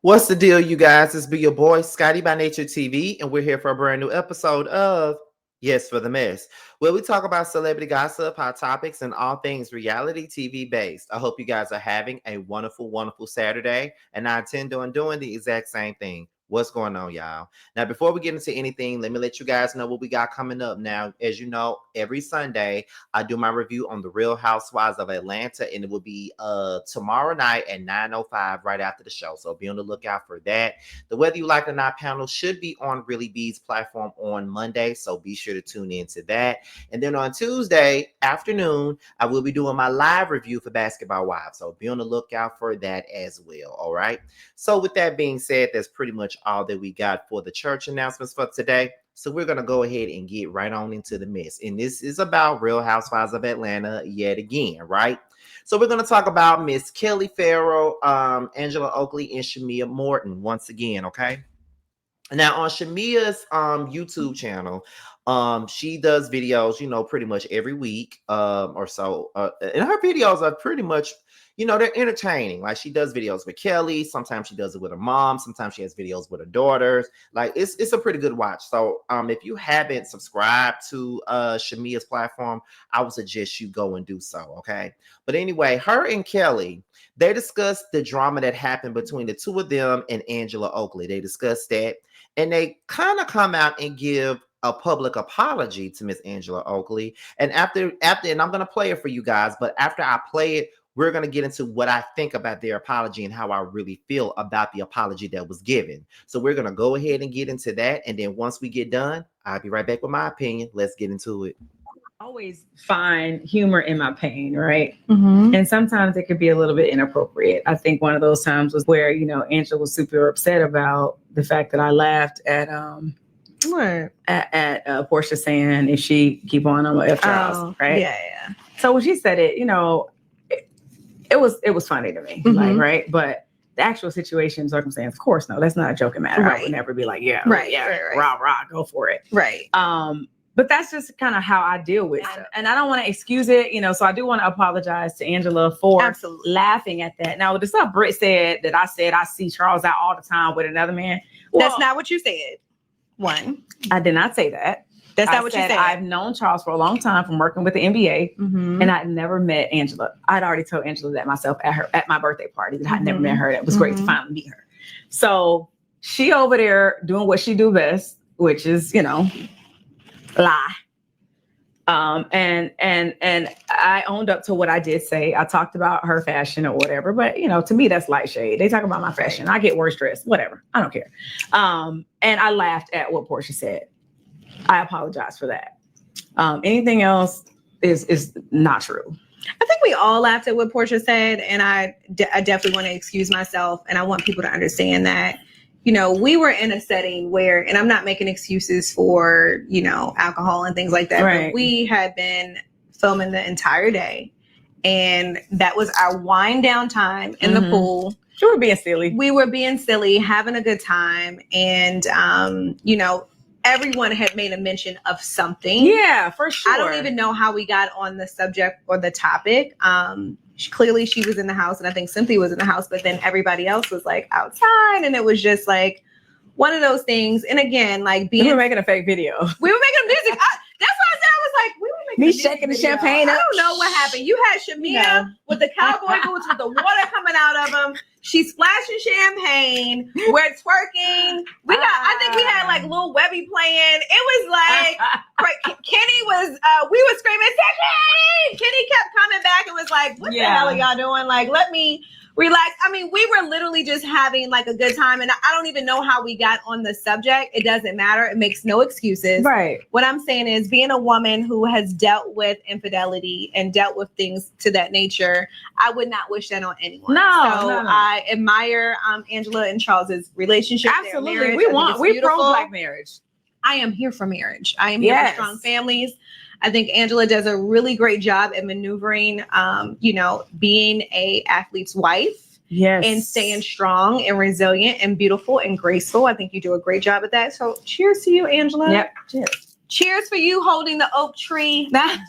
What's the deal, you guys? It's be your boy, Scotty by Nature TV, and we're here for a brand new episode of Yes for the Mess, where we talk about celebrity gossip, hot topics, and all things reality TV based. I hope you guys are having a wonderful, wonderful Saturday, and I intend on doing the exact same thing. What's going on, y'all? Now, before we get into anything, let me let you guys know what we got coming up. Now, as you know, every Sunday, I do my review on the Real Housewives of Atlanta, and it will be tomorrow night at 9:05 right after the show. So be on the lookout for that. The Whether You Like It or Not panel should be on Really B's platform on Monday, so be sure to tune into that. And then on Tuesday afternoon, I will be doing my live review for Basketball Wives, so be on the lookout for that as well. All right. So with that being said, that's pretty much all that we got for the church announcements for today. So we're going to go ahead and get right on into the mess. And this is about Real Housewives of Atlanta yet again, right? So we're going to talk about Miss Kelli Farrell, Angela Oakley, and Shamea Morton once again, okay? Now on Shamea's YouTube channel, she does videos, pretty much every week or so. And her videos are pretty much, they're entertaining. Like she does videos with Kelli. Sometimes she does it with her mom. Sometimes she has videos with her daughters. Like it's a pretty good watch. So if you haven't subscribed to Shamea's platform, I would suggest you go and do so. Okay. But anyway, her and Kelli, they discussed the drama that happened between the two of them and Angela Oakley. They discussed that. And they kind of come out and give a public apology to Miss Angela Oakley. And after, and I'm going to play it for you guys, but after I play it, we're going to get into what I think about their apology and how I really feel about the apology that was given. So we're going to go ahead and get into that. And then once we get done, I'll be right back with my opinion. Let's get into it. Always find humor in my pain, right? Mm-hmm. And sometimes it could be a little bit inappropriate. I think one of those times was where, Angela was super upset about the fact that I laughed at Portia saying if she keep on F trials, right? Yeah. So when she said it, it was funny to me, like, right? But the actual situation, circumstance, of course, no, that's not a joking matter. Right. I would never be like, right. rah, go for it. Right. But that's just kind of how I deal with stuff. And I don't want to excuse it, so I do want to apologize to Angela for laughing at that. Now, the stuff Britt said that I see Charles out all the time with another man. Well, that's not what you said. One. I did not say that. That's not what you said. I've known Charles for a long time from working with the NBA, and I'd never met Angela. I'd already told Angela that myself at my birthday party that I'd never met her. It was great to finally meet her. So she over there doing what she do best, which is, lie. And I owned up to what I did say. I talked about her fashion or whatever, but to me, that's light shade. They talk about my fashion. I get worse dressed, whatever. I don't care. And I laughed at what Portia said. I apologize for that. Anything else is not true. I think we all laughed at what Portia said, and I definitely want to excuse myself, and I want people to understand that, we were in a setting where, and I'm not making excuses for, alcohol and things like that, but we had been filming the entire day, and that was our wind down time in the pool. We were being silly. We were being silly, having a good time, and, everyone had made a mention of something. Yeah, for sure. I don't even know how we got on the subject or the topic. Clearly she was in the house, and I think Cynthia was in the house, but then everybody else was like outside, and it was just like one of those things. And again, like we were making a fake video. We were making music. That's what I said. I was like, we were making me shaking the champagne up. I don't know what happened. You had Shamea with the cowboy boots with the water coming out of them. She's splashing champagne. We're twerking. I think we had like Lil Webby playing. It was like Kenny was. We were screaming, "Kenny!" Kenny kept coming back and was like, "What the hell are y'all doing? Like, let me relax." I mean, we were literally just having like a good time, and I don't even know how we got on the subject. It doesn't matter. It makes no excuses. Right. What I'm saying is, being a woman who has dealt with infidelity and dealt with things to that nature, I would not wish that on anyone. No. I admire Angela and Charles's relationship. Absolutely. We pro-Black marriage. I am here for marriage. I am here for strong families. I think Angela does a really great job at maneuvering, being a athlete's wife. Yes. And staying strong and resilient and beautiful and graceful. I think you do a great job at that. So cheers to you, Angela. Yep. Cheers. Cheers for you holding the oak tree down,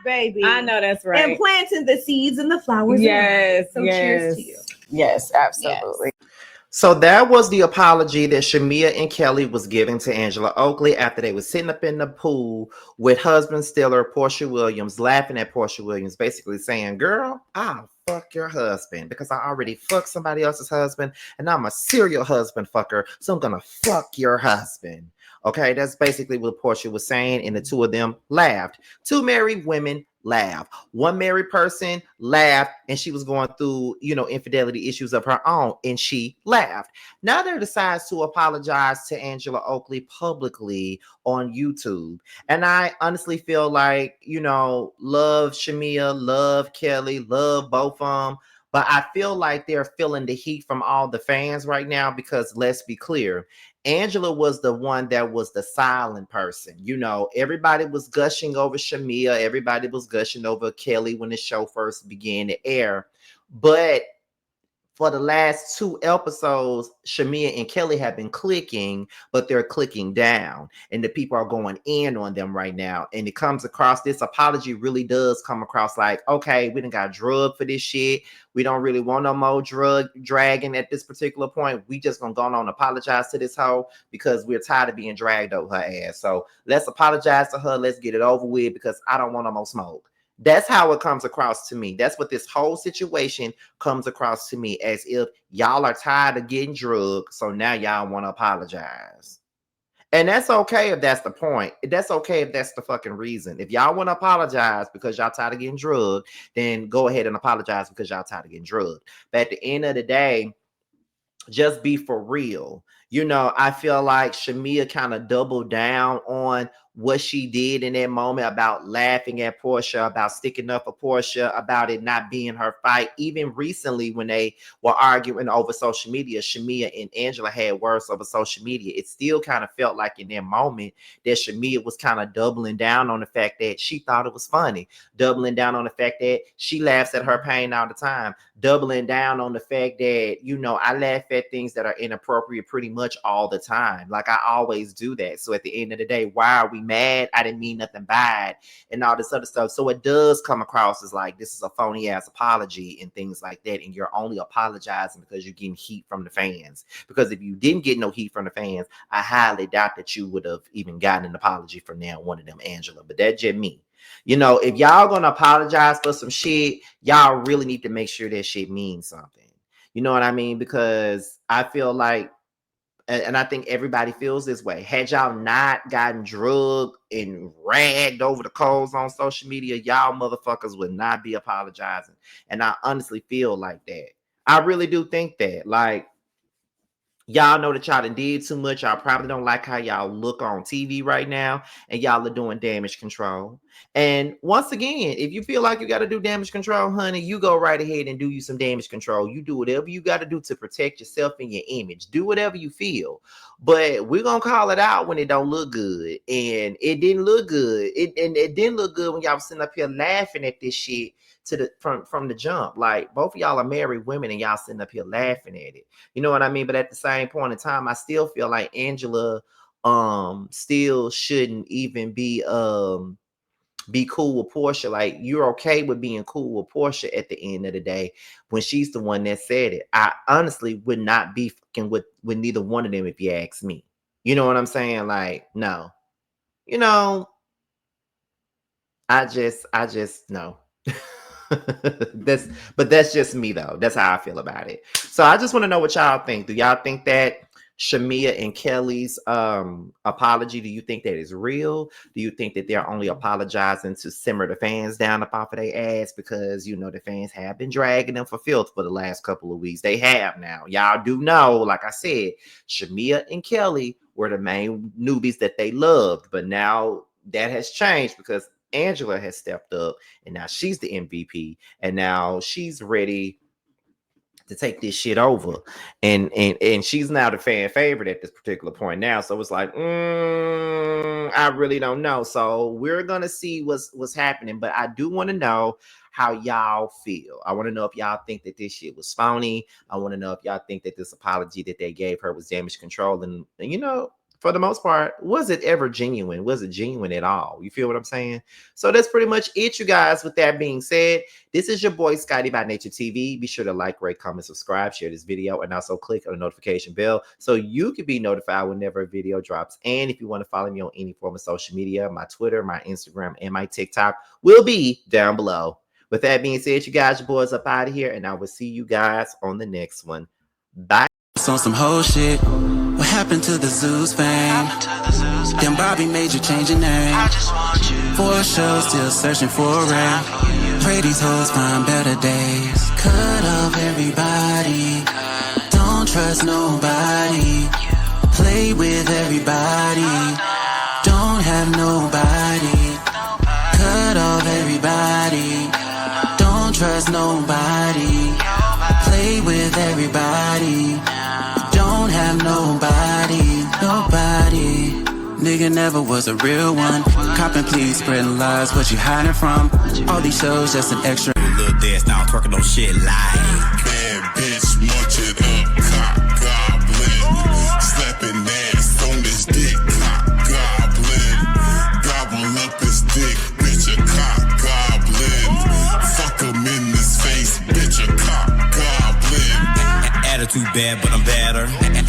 baby. I know that's right. And planting the seeds and the flowers. Yes. So cheers to you. Yes, absolutely. Yes. So that was the apology that Shamea and Kelli was giving to Angela Oakley after they were sitting up in the pool with husband Stiller, Portia Williams, laughing at Portia Williams, basically saying, girl, I'll fuck your husband because I already fucked somebody else's husband and I'm a serial husband fucker, so I'm gonna fuck your husband. Okay, that's basically what Portia was saying, and the two of them laughed. Two married women laugh. One married person laughed, and she was going through, infidelity issues of her own, and she laughed. Now they decides to apologize to Angela Oakley publicly on YouTube. And I honestly feel like, love Shamea, love Kelli, love both of them. But I feel like they're feeling the heat from all the fans right now because let's be clear, Angela was the one that was the silent person. Everybody was gushing over Shamea. Everybody was gushing over Kelli when the show first began to air. But for the last two episodes, Shamea and Kelli have been clicking, but they're clicking down. And the people are going in on them right now. And it comes across, this apology really does come across like, okay, we done got drugged for this shit. We don't really want no more drug dragging at this particular point. We just gonna go on and apologize to this hoe because we're tired of being dragged over her ass. So let's apologize to her. Let's get it over with because I don't want no more smoke. That's how it comes across to me. That's what this whole situation comes across to me, as if y'all are tired of getting drugged, so now y'all want to apologize. And that's okay if that's the point. That's okay if that's the fucking reason. If y'all want to apologize because y'all tired of getting drugged, then go ahead and apologize because y'all tired of getting drugged. But at the end of the day, just be for real. I feel like Shamea kind of doubled down on what she did in that moment about laughing at Portia, about sticking up for Portia, about it not being her fight. Even recently when they were arguing over social media, Shamea and Angela had words over social media. It still kind of felt like in that moment that Shamea was kind of doubling down on the fact that she thought it was funny, doubling down on the fact that she laughs at her pain all the time, doubling down on the fact that, I laugh at things that are inappropriate pretty much all the time. Like I always do that. So at the end of the day, why are we mad? I didn't mean nothing bad and all this other stuff. So it does come across as like this is a phony ass apology and things like that. And you're only apologizing because you're getting heat from the fans. Because if you didn't get no heat from the fans, I highly doubt that you would have even gotten an apology from now one of them, Angela. But that's just me. If y'all gonna apologize for some shit, y'all really need to make sure that shit means something. You know what I mean? Because I feel like, and I think everybody feels this way. Had y'all not gotten drugged and ragged over the coals on social media, y'all motherfuckers would not be apologizing. And I honestly feel like that. I really do think that. Like, y'all know that y'all done did too much. Y'all probably don't like how y'all look on TV right now, and y'all are doing damage control. And once again, if you feel like you got to do damage control, honey, you go right ahead and do you some damage control. You do whatever you got to do to protect yourself and your image. Do whatever you feel. But we're gonna call it out when it don't look good. And it didn't look good. It didn't look good when y'all was sitting up here laughing at this shit from the jump. Like both of y'all are married women and y'all sitting up here laughing at it. You know what I mean? But at the same point in time, I still feel like Angela still shouldn't even be cool with Portia. Like you're okay with being cool with Portia at the end of the day when she's the one that said it. I honestly would not be fucking with neither one of them if you ask me. You know what I'm saying? Like, no. I just no. That's just me though. That's how I feel about it. So I just want to know what y'all think. Do y'all think that Shamea and Kelli's apology, do you think that is real? Do you think that they're only apologizing to simmer the fans down up off of their ass because the fans have been dragging them for filth for the last couple of weeks? They have now. Y'all do know, like I said, Shamea and Kelli were the main newbies that they loved, but now that has changed because Angela has stepped up and now she's the MVP and now she's ready to take this shit over. And she's now the fan favorite at this particular point now. So it's like, I really don't know. So we're gonna see what's happening. But I do want to know how y'all feel. I want to know if y'all think that this shit was phony. I want to know if y'all think that this apology that they gave her was damage control. And for the most part, was it ever genuine? Was it genuine at all? You feel what I'm saying? So that's pretty much it, you guys. With that being said, this is your boy Scotty by Nature TV. Be sure to like, rate, comment, subscribe, share this video, and also click on the notification bell so you can be notified whenever a video drops. And if you want to follow me on any form of social media, my Twitter, my Instagram, and my TikTok will be down below. With that being said, you guys, your boys up out of here, and I will see you guys on the next one. Bye. On some whole shit. What happened to the Zeus fame? Then Bobby made you change your name. For a show, still searching for a ring. Pray these hoes find better days. Cut off everybody. Don't trust nobody. Play with everybody. Don't have nobody. Cut off everybody. Don't trust nobody. Play with everybody. Don't have nobody, nobody. Nigga never was a real one. Copping, please, spreading lies. What you hiding from? All these shows just an extra. Little dance now, twerking on shit like bad bitch, munch it up, cock goblin. Slapping ass on this dick, cock goblin. Gobble up his dick, bitch, a cock goblin. Fuck him in his face, bitch, a cock goblin. attitude bad, but I'm better.